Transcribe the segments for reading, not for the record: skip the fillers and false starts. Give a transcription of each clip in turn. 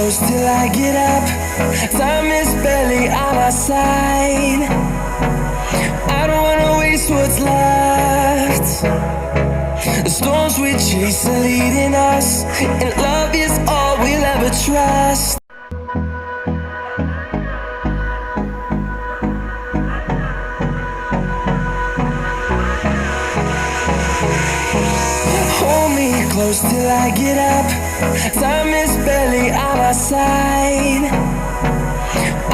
close till I get up. Time is barely on our side. I don't wanna waste what's left. The storms we chase are leading us, and love is all we'll ever trust. Hold me close till I get up. Time is barely on our side.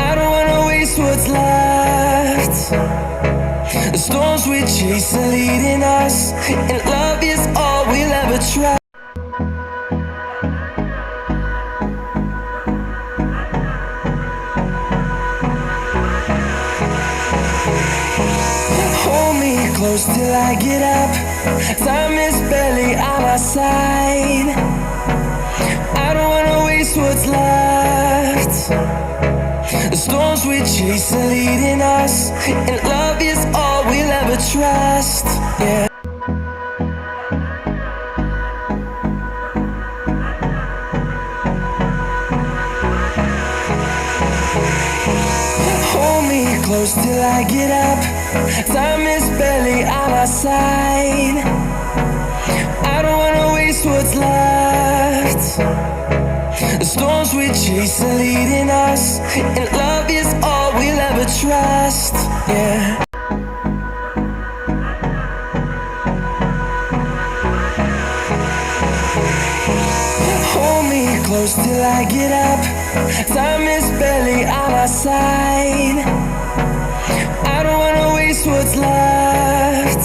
I don't wanna waste what's left. The storms we chase are leading us, and love is all we'll ever try. Hold me close till I get up. Time is barely on our side. I don't wanna waste what's left. The storms we chase are leading us, and love is all we'll ever trust. Yeah. Hold me close till I get up. Time is barely on our side. I don't wanna waste what's left. The storms we chase are leading us, and love is all we'll ever trust. Yeah. Hold me close till I get up. Time is barely on our side. I don't wanna waste what's left.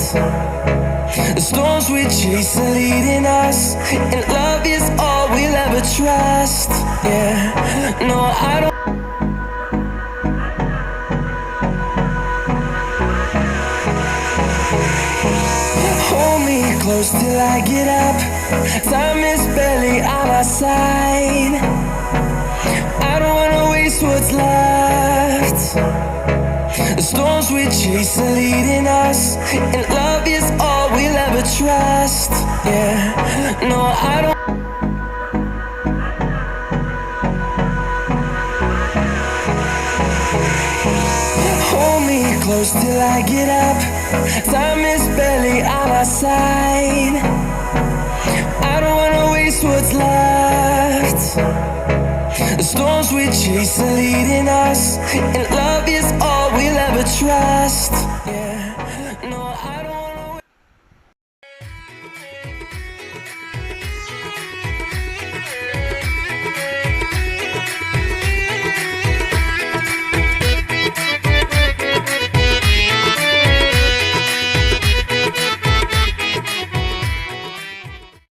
The storms we chase are leading us, and love is all we'll ever trust. Yeah, no, I don't. Hold me close till I get up. Time is barely on our side. I don't wanna waste what's left. The storms we chase are leading us, and love is all we'll ever trust. Yeah, no, I don't. Hold me close till I get up. Time is barely on our side. I don't wanna waste what's left. The storms we chase are leading us, and love is all we'll ever trust. Yeah, no, I don't wanna